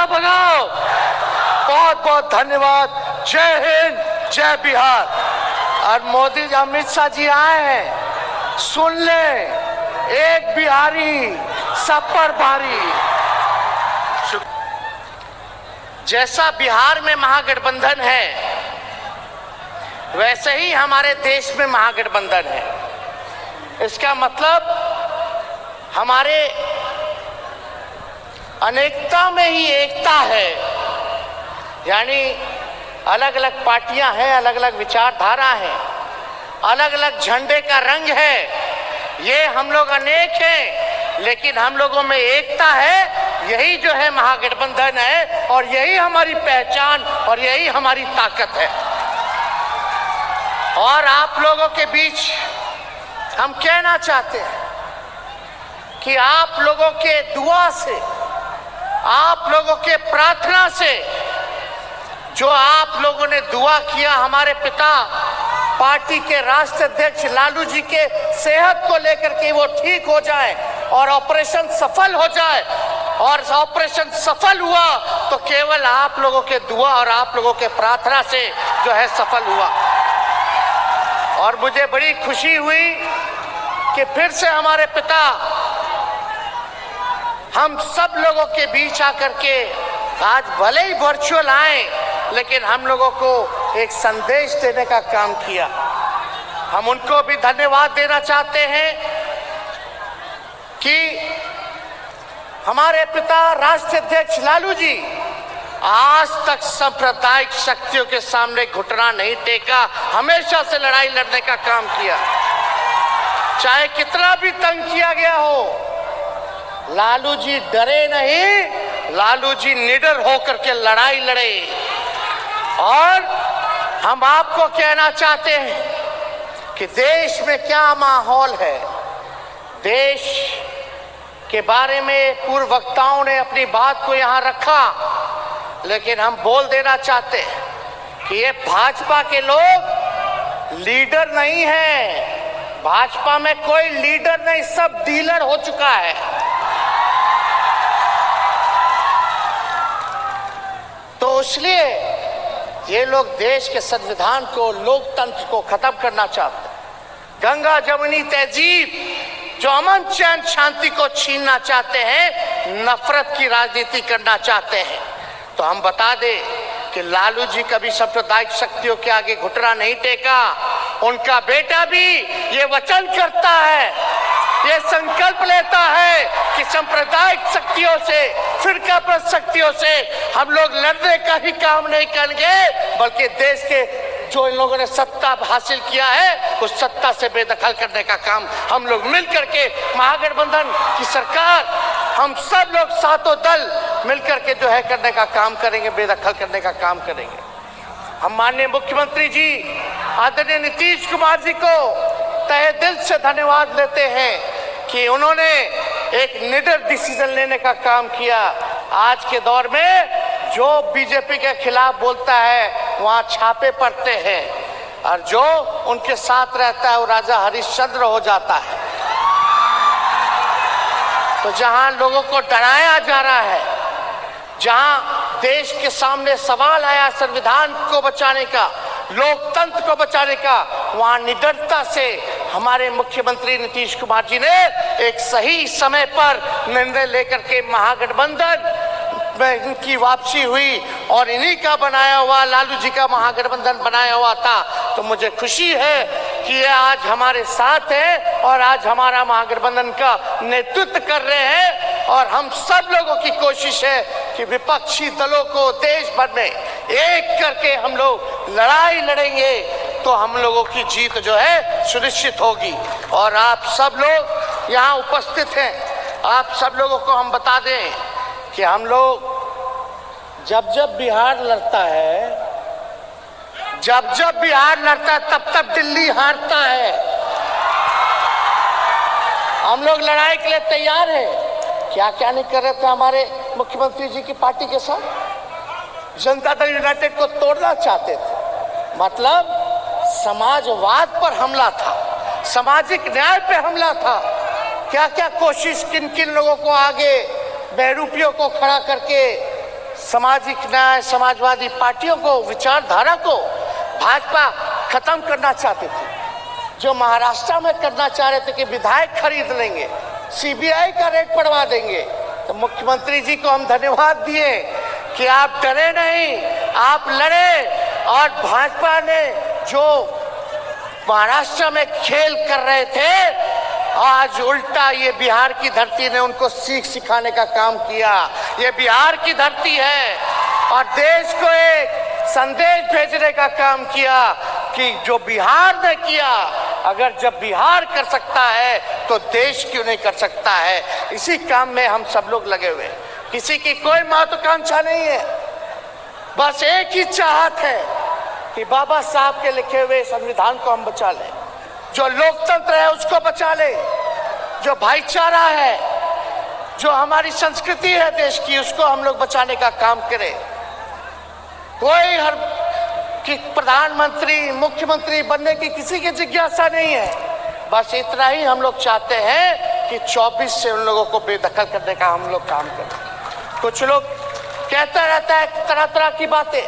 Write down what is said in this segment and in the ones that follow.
भाजपा भगाओ। बहुत बहुत धन्यवाद। जय हिंद, जय बिहार। और मोदी जी, अमित शाह जी आए हैं, सुन ले, एक बिहारी सब पर भारी। जैसा बिहार में महागठबंधन है, वैसे ही हमारे देश में महागठबंधन है। इसका मतलब हमारे अनेकता में ही एकता है। यानी अलग अलग पार्टियां हैं, अलग अलग विचारधारा है, अलग अलग झंडे का रंग है। ये हम लोग अनेक हैं, लेकिन हम लोगों में एकता है। यही जो है महागठबंधन है, और यही हमारी पहचान और यही हमारी ताकत है। और आप लोगों के बीच हम कहना चाहते हैं कि आप लोगों के दुआ से, आप लोगों के प्रार्थना से, जो आप लोगों ने दुआ किया हमारे पिता पार्टी के राष्ट्रीय अध्यक्ष लालू जी के सेहत को लेकर के वो ठीक हो जाए और ऑपरेशन सफल हो जाए, और ऑपरेशन सफल हुआ तो केवल आप लोगों के दुआ और आप लोगों के प्रार्थना से जो है सफल हुआ। और मुझे बड़ी खुशी हुई कि फिर से हमारे पिता हम सब लोगों के बीच आकर के आज भले ही वर्चुअल आए, लेकिन हम लोगों को एक संदेश देने का काम किया। हम उनको भी धन्यवाद देना चाहते हैं कि हमारे पिता राष्ट्रीय अध्यक्ष लालू जी आज तक सांप्रदायिक शक्तियों के सामने घुटना नहीं टेका, हमेशा से लड़ाई लड़ने का काम किया। चाहे कितना भी तंग किया गया हो, लालू जी डरे नहीं, लालू जी निडर होकर के लड़ाई लड़े। और हम आपको कहना चाहते हैं कि देश में क्या माहौल है। देश के बारे में पूर्व वक्ताओं ने अपनी बात को यहां रखा, लेकिन हम बोल देना चाहते हैं कि ये भाजपा के लोग लीडर नहीं है। भाजपा में कोई लीडर नहीं, सब डीलर हो चुका है। तो इसलिए ये लोग देश के संविधान को, लोकतंत्र को खत्म करना चाहते हैं। गंगा जमुनी तहजीब, जो अमन चैन शांति को छीनना चाहते हैं, नफरत की राजनीति करना चाहते हैं। तो हम बता दें कि लालू जी कभी सांप्रदायिक शक्तियों के आगे घुटना नहीं टेका। उनका बेटा भी ये वचन करता है, ये संकल्प लेता है कि सांप्रदायिक शक्तियों से, फिरकापरस्त शक्तियों से हम लोग लड़ने का ही काम नहीं करेंगे, बल्कि देश के जो इन लोगों ने सत्ता हासिल किया है उस सत्ता से बेदखल करने का काम हम लोग मिलकर के, महागठबंधन की सरकार, हम सब लोग सातों दल मिलकर के जो है करने का काम करेंगे, बेदखल करने का काम करेंगे। हम माननीय मुख्यमंत्री जी आदरणीय नीतीश कुमार जी को तहे दिल से धन्यवाद देते हैं कि उन्होंने एक निडर डिसीजन लेने का काम किया। आज के दौर में जो बीजेपी के खिलाफ बोलता है वहां छापे पड़ते हैं, और जो उनके साथ रहता है वो राजा हरिश्चंद्र हो जाता है। तो जहां लोगों को डराया जा रहा है, जहां देश के सामने सवाल आया संविधान को बचाने का, लोकतंत्र को बचाने का, वहां निडरता से हमारे मुख्यमंत्री नीतीश कुमार जी ने एक सही समय पर निर्णय लेकर के महागठबंधन में इनकी वापसी हुई, और इन्हीं का बनाया हुआ, लालू जी का महागठबंधन बनाया हुआ था। तो मुझे खुशी है कि ये आज हमारे साथ है और आज हमारा महागठबंधन का नेतृत्व कर रहे हैं। और हम सब लोगों की कोशिश है कि विपक्षी दलों को देश भर में एक करके हम लोग लड़ाई लड़ेंगे, तो हम लोगों की जीत जो है सुनिश्चित होगी। और आप सब लोग यहाँ उपस्थित हैं, आप सब लोगों को हम बता दें कि हम लोग जब जब बिहार लड़ता है, जब बिहार लड़ता है, तब तब दिल्ली हारता है। हम लोग लड़ाई के लिए तैयार हैं। क्या क्या नहीं कर रहे थे हमारे मुख्यमंत्री जी की पार्टी के साथ। जनता दल यूनाइटेड को तोड़ना चाहते थे, मतलब समाजवाद पर हमला था, सामाजिक न्याय पे हमला था। क्या क्या कोशिश किन किन लोगों को आगे बहरूपियों को खड़ा करके सामाजिक न्याय, समाजवादी पार्टियों को, विचारधारा को भाजपा खत्म करना चाहती थी। जो महाराष्ट्र में करना चाह रहे थे कि विधायक खरीद लेंगे, सीबीआई का रेट बढ़वा देंगे, तो मुख्यमंत्री जी को हम धन्यवाद दिए कि आप डरे नहीं, आप लड़े। और भाजपा ने जो महाराष्ट्र में खेल कर रहे थे, आज उल्टा ये बिहार की धरती ने उनको सीख सिखाने का काम किया। ये बिहार की धरती है और देश को एक संदेश भेजने का काम किया कि जो बिहार ने किया, अगर जब बिहार कर सकता है तो देश क्यों नहीं कर सकता है। इसी काम में हम सब लोग लगे हुए, किसी की कोई महत्वाकांक्षा नहीं है, बस एक ही चाहत है कि बाबा साहब के लिखे हुए संविधान को हम बचा लें, जो लोकतंत्र है उसको बचा ले, जो भाईचारा है, जो हमारी संस्कृति है देश की, उसको हम लोग बचाने का काम करें। कोई हर कि प्रधानमंत्री, मुख्यमंत्री बनने की किसी की जिज्ञासा नहीं है, बस इतना ही हम लोग चाहते हैं कि 24 से उन लोगों को बेदखल करने का हम लोग काम करें। कुछ लोग कहता रहता है तरह तरह की बातें,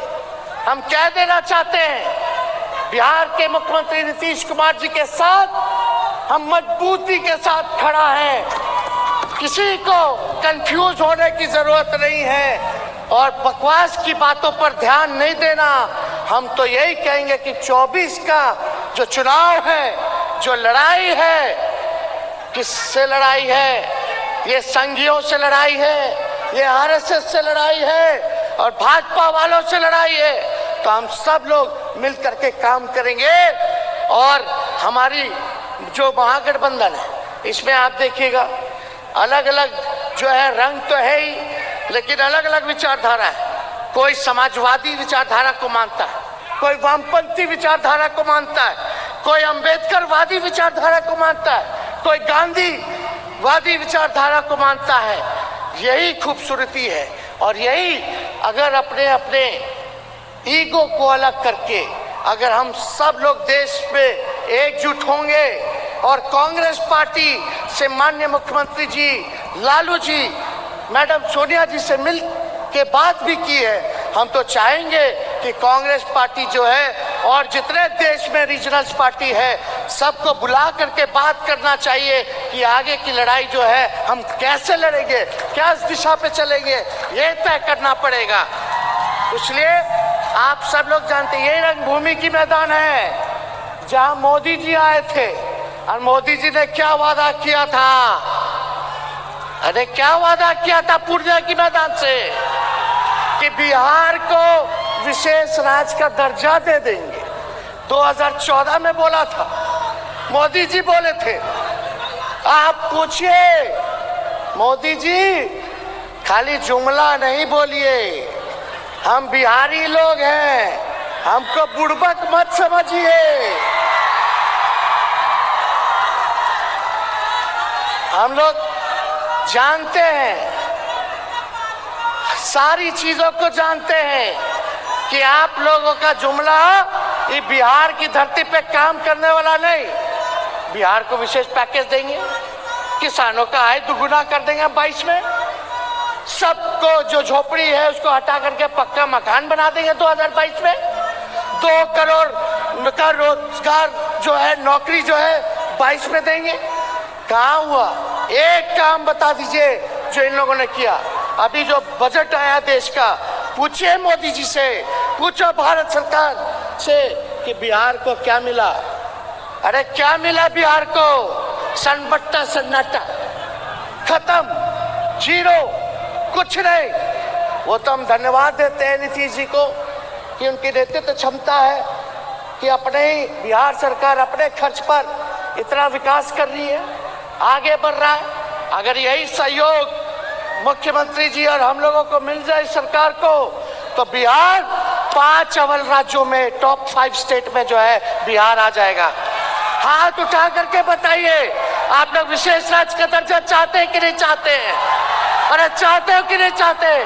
हम कह देना चाहते हैं बिहार के मुख्यमंत्री नीतीश कुमार जी के साथ हम मजबूती के साथ खड़ा है, किसी को कंफ्यूज होने की जरूरत नहीं है और बकवास की बातों पर ध्यान नहीं देना। हम तो यही कहेंगे कि 24 का जो चुनाव है, जो लड़ाई है, किससे लड़ाई है? ये संघियों से लड़ाई है, ये आरएसएस से लड़ाई है और भाजपा वालों से लड़ाई है। तो हम सब लोग मिल करके काम करेंगे और हमारी जो महागठबंधन है, इसमें आप देखिएगा अलग अलग जो है रंग तो है ही, लेकिन अलग अलग विचारधारा है। कोई समाजवादी विचारधारा को मानता है, कोई वामपंथी विचारधारा को मानता है, कोई अंबेडकरवादी विचारधारा को मानता है, कोई गांधीवादी विचारधारा को मानता है। यही खूबसूरती है और यही अगर अपने अपने ईगो को अलग करके अगर हम सब लोग देश में एकजुट होंगे और कांग्रेस पार्टी से माननीय मुख्यमंत्री जी, लालू जी, मैडम सोनिया जी से मिल के बात भी की है, हम तो चाहेंगे कि कांग्रेस पार्टी जो है और जितने देश में रीजनल पार्टी है सबको बुला करके बात करना चाहिए कि आगे की लड़ाई जो है हम कैसे लड़ेंगे, क्या दिशा पे चलेंगे, ये तय करना पड़ेगा। इसलिए आप सब लोग जानते हैं ये रंगभूमि की मैदान है जहां मोदी जी आए थे और मोदी जी ने क्या वादा किया था, अरे क्या वादा किया था पूर्णिया की मैदान से कि बिहार को विशेष राज्य का दर्जा दे देंगे। 2014 में बोला था, मोदी जी बोले थे। आप पूछिए मोदी जी, खाली जुमला नहीं बोलिए, हम बिहारी लोग हैं, हमको बुड़बक मत समझिए। हम लोग जानते हैं, सारी चीजों को जानते हैं कि आप लोगों का जुमला ये बिहार की धरती पे काम करने वाला नहीं। बिहार को विशेष पैकेज देंगे, किसानों का आय दुगुना कर देंगे 22 में, सबको जो झोपड़ी है उसको हटा करके पक्का मकान बना देंगे 2022 में, 2 करोड़ का रोजगार जो है, नौकरी जो है 22 में देंगे। कहाँ हुआ? एक काम बता दीजिए जो इन लोगों ने किया। अभी जो बजट आया देश का, पूछिए मोदी जी से, पूछो भारत सरकार से कि बिहार को क्या मिला। अरे क्या मिला बिहार को? सन्नाटा सन्नाटा, खत्म, जीरो, कुछ नहीं। वो तो हम धन्यवाद देते हैं नीतीश जी को कि उनकी नेतृत्व क्षमता है कि अपने ही बिहार सरकार अपने खर्च पर इतना विकास कर रही है, आगे बढ़ रहा है। अगर यही सहयोग मुख्यमंत्री जी और हम लोगों को मिल जाए सरकार को, तो बिहार 5 अव्वल राज्यों में, टॉप 5 स्टेट में जो है बिहार आ जाएगा। हाथ उठा करके बताइए, आप लोग विशेष राज्य का दर्जा चाहते हैं कि नहीं चाहते हैं? अरे चाहते हो कि नहीं चाहते?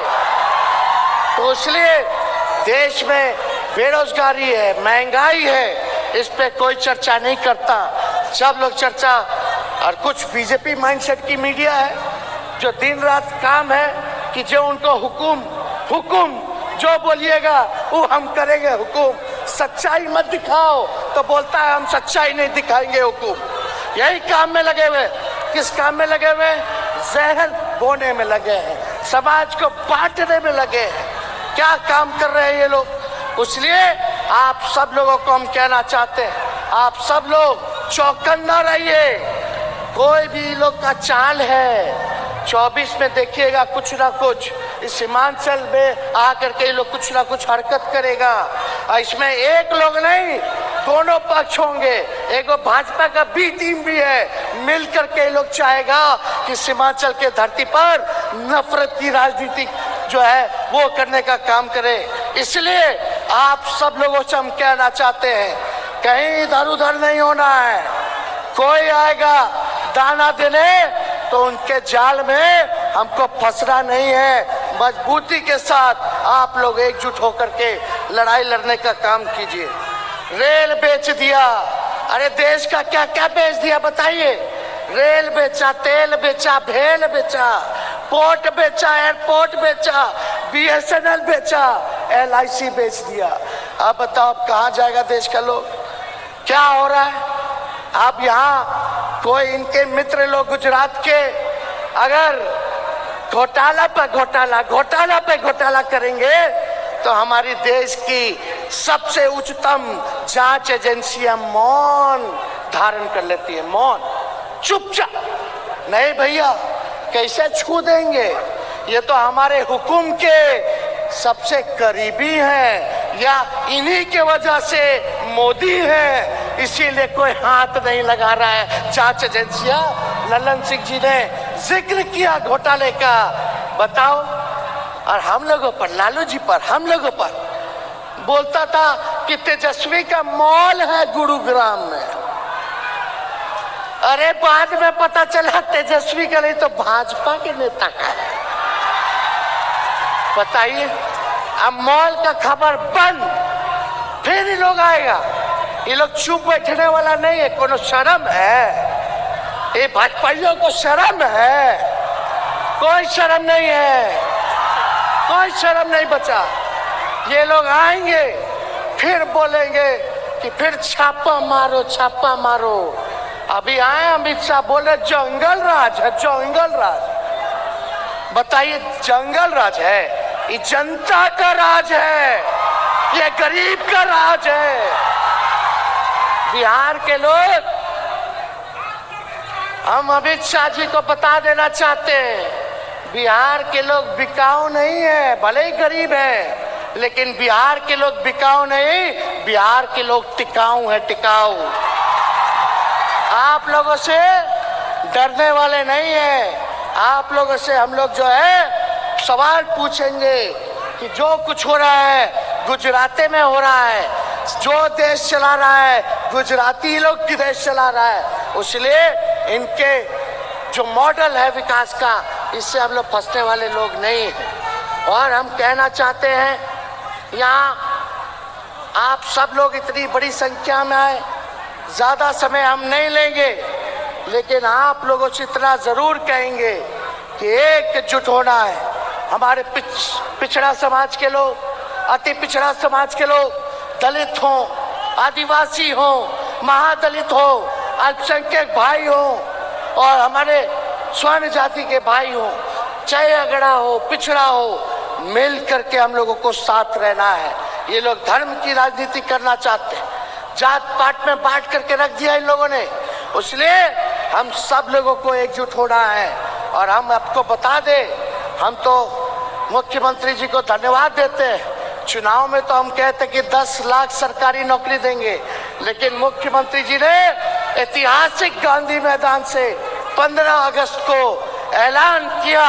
तो इसलिए देश में बेरोजगारी है, महंगाई है, इस पे कोई चर्चा नहीं करता। सब लोग चर्चा, और कुछ बीजेपी माइंडसेट की मीडिया है जो दिन रात काम है कि जो उनको हुकुम हुकुम जो बोलिएगा वो हम करेंगे हुकुम, सच्चाई मत दिखाओ तो बोलता है हम सच्चाई नहीं दिखाएंगे हुकुम। यही काम में लगे हुए। किस काम में लगे हुए? जहर बोने में लगे हैं, समाज को बांटने में लगे हैं। क्या काम कर रहे हैं ये लोग? इसलिए आप सब लोगों को हम कहना चाहते हैं, आप सब लोग चौकन्ना रहिए। कोई भी लोग का चाल है 24 में देखिएगा कुछ ना कुछ इस सीमांचल में आकर के लोग कुछ ना कुछ हरकत करेगा। और इसमें एक लोग नहीं, दोनों पक्ष होंगे। एक भाजपा का बी टीम भी है, मिलकर के लोग चाहेगा कि सीमांचल के धरती पर नफरत की राजनीति जो है वो करने का काम करे। इसलिए आप सब लोगों से हम कहना चाहते हैं, कहीं इधर उधर नहीं होना है। कोई आएगा दाना देने तो उनके जाल में हमको फंसना नहीं है। मजबूती के साथ आप लोग एकजुट होकर के लड़ाई लड़ने का काम कीजिए। रेल बेच दिया, अरे देश का क्या क्या बेच दिया बताइए? रेल बेचा, तेल बेचा, भेल बेचा, पोर्ट बेचा, एयरपोर्ट बेचा, BSNL बेचा, LIC बेच दिया। अब बताओ अब कहाँ जाएगा देश का लोग? क्या हो रहा है? अब यहाँ कोई इनके मित्र लोग गुजरात के अगर घोटाला पे घोटाला करेंगे तो हमारी देश की सबसे उच्चतम जांच एजेंसियां मौन धारण कर लेती है। मौन, चुपचाप। नहीं भैया, कैसे छू देंगे? ये तो हमारे हुकुम के सबसे करीबी हैं, या इन्हीं के वजह से मोदी है, इसीलिए कोई हाथ नहीं लगा रहा है। जांच एजेंसियां, ललन सिंह जी ने जिक्र किया घोटाले का, बताओ। और हम लोगों पर, लालू जी पर, हम लोगों पर बोलता था कि तेजस्वी का मॉल है गुरुग्राम में। अरे बाद में पता चला तेजस्वी का नहीं तो भाजपा के नेता का है। बताइए, अब मॉल का खबर बंद, फिर ये लोग आएगा। ये लोग चुप बैठने वाला नहीं है। कोनो शर्म है? ये भाजपाइयों को शर्म है? कोई शर्म नहीं है, कोई शर्म नहीं बचा। ये लोग आएंगे फिर बोलेंगे कि फिर छापा मारो, छापा मारो। अभी आए अमित शाह बोले जंगल राज है, जंगल राज। बताइए, जंगल राज है? ये जनता का राज है, ये गरीब का राज है। बिहार के लोग, हम अमित शाह जी को बता देना चाहते हैं, बिहार के लोग बिकाऊ नहीं है। भले ही गरीब है लेकिन बिहार के लोग बिकाऊ नहीं, बिहार के लोग टिकाऊ है, टिकाऊ। आप लोगों से डरने वाले नहीं है। आप लोगों से हम लोग जो है सवाल पूछेंगे कि जो कुछ हो रहा है गुजराती में हो रहा है, जो देश चला रहा है गुजराती लोग की देश चला रहा है। इसलिए इनके जो मॉडल है विकास का, इससे हम लोग फंसने वाले लोग नहीं हैं। और हम कहना चाहते हैं, यहाँ आप सब लोग इतनी बड़ी संख्या में आए, ज़्यादा समय हम नहीं लेंगे, लेकिन आप लोगों से इतना ज़रूर कहेंगे कि एकजुट होना है। हमारे पिछड़ा समाज के लोग, अति पिछड़ा समाज के लोग, दलित हों, आदिवासी हों, महादलित हो, अल्पसंख्यक भाई हो और हमारे स्वर्ण जाति के भाई हो, चाहे अगड़ा हो, पिछड़ा हो, मिल करके हम लोगों को साथ रहना है। ये लोग धर्म की राजनीति करना चाहते हैं, जात पात में बांट करके रख दिया इन लोगों ने। इसलिए हम सब लोगों को एकजुट होना है। और हम आपको बता दें, हम तो मुख्यमंत्री जी को धन्यवाद देते हैं। चुनाव में तो हम कहते कि 10 लाख सरकारी नौकरी देंगे, लेकिन मुख्यमंत्री जी ने ऐतिहासिक गांधी मैदान से 15 अगस्त को ऐलान किया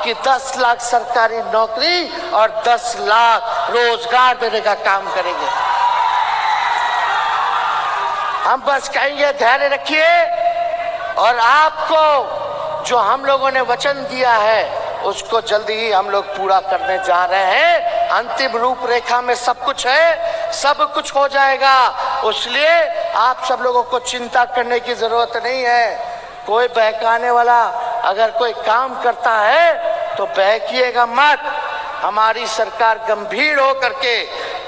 कि 10 लाख सरकारी नौकरी और 10 लाख रोजगार देने का काम करेंगे। हम बस कहेंगे धैर्य रखिए, और आपको जो हम लोगों ने वचन दिया है उसको जल्दी ही हम लोग पूरा करने जा रहे हैं। अंतिम रूपरेखा में सब कुछ है, सब कुछ हो जाएगा। इसलिए आप सब लोगों को चिंता करने की जरूरत नहीं है। कोई बहकाने वाला अगर कोई काम करता है तो बहकिएगा मत। हमारी सरकार गंभीर होकर के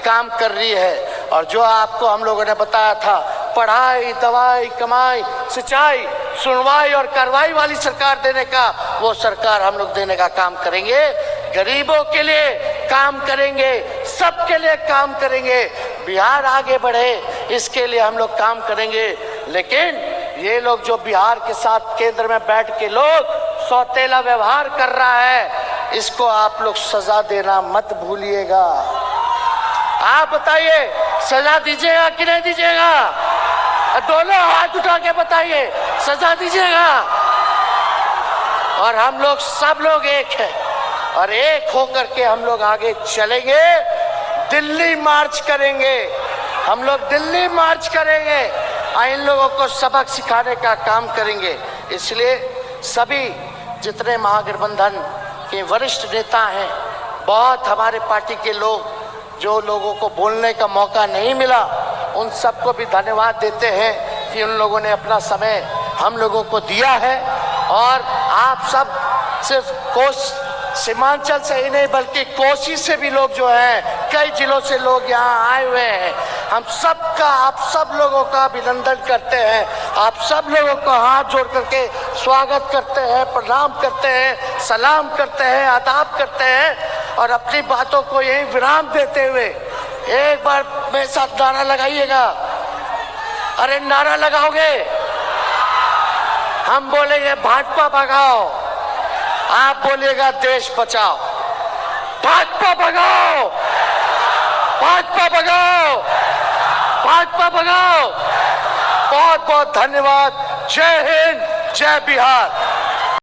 काम कर रही है। और जो आपको हम लोगों ने बताया था, पढ़ाई, दवाई, कमाई, सिंचाई, सुनवाई और कार्रवाई वाली सरकार देने का, वो सरकार हम लोग देने का काम करेंगे। गरीबों के लिए काम करेंगे, सबके लिए काम करेंगे, बिहार आगे बढ़े इसके लिए हम लोग काम करेंगे। लेकिन ये लोग जो बिहार के साथ केंद्र में बैठ के लोग सौतेला व्यवहार कर रहा है, इसको आप लोग सजा देना मत भूलिएगा। आप बताइए, सजा दीजिएगा कि नहीं दीजिएगा? दोनों हाथ उठा के बताइए, सजा दीजिएगा? और हम लोग सब लोग एक हैं और एक होकर के हम लोग आगे चलेंगे। दिल्ली मार्च करेंगे, हम लोग दिल्ली मार्च करेंगे और इन लोगों को सबक सिखाने का काम करेंगे। इसलिए सभी जितने महागठबंधन के वरिष्ठ नेता हैं, बहुत हमारे पार्टी के लोग जो लोगों को बोलने का मौका नहीं मिला, उन सबको भी धन्यवाद देते हैं कि उन लोगों ने अपना समय हम लोगों को दिया है। और आप सब सिर्फ सीमांचल से ही नहीं बल्कि कोसी से भी लोग जो हैं, कई जिलों से लोग यहाँ आए हुए हैं। हम सबका, आप सब लोगों का अभिनंदन करते हैं, आप सब लोगों को हाथ जोड़ करके स्वागत करते हैं, प्रणाम करते हैं, सलाम करते हैं, आदाब करते हैं। और अपनी बातों को यही विराम देते हुए एक बार मेरे साथ नारा लगाइएगा। अरे नारा लगाओगे? हम बोलेंगे भाजपा भगाओ, आप बोलिएगा देश बचाओ। भाजपा भगाओ, भाजपा भगाओ, भाजपा भगाओ। बहुत बहुत धन्यवाद। जय हिंद, जय बिहार।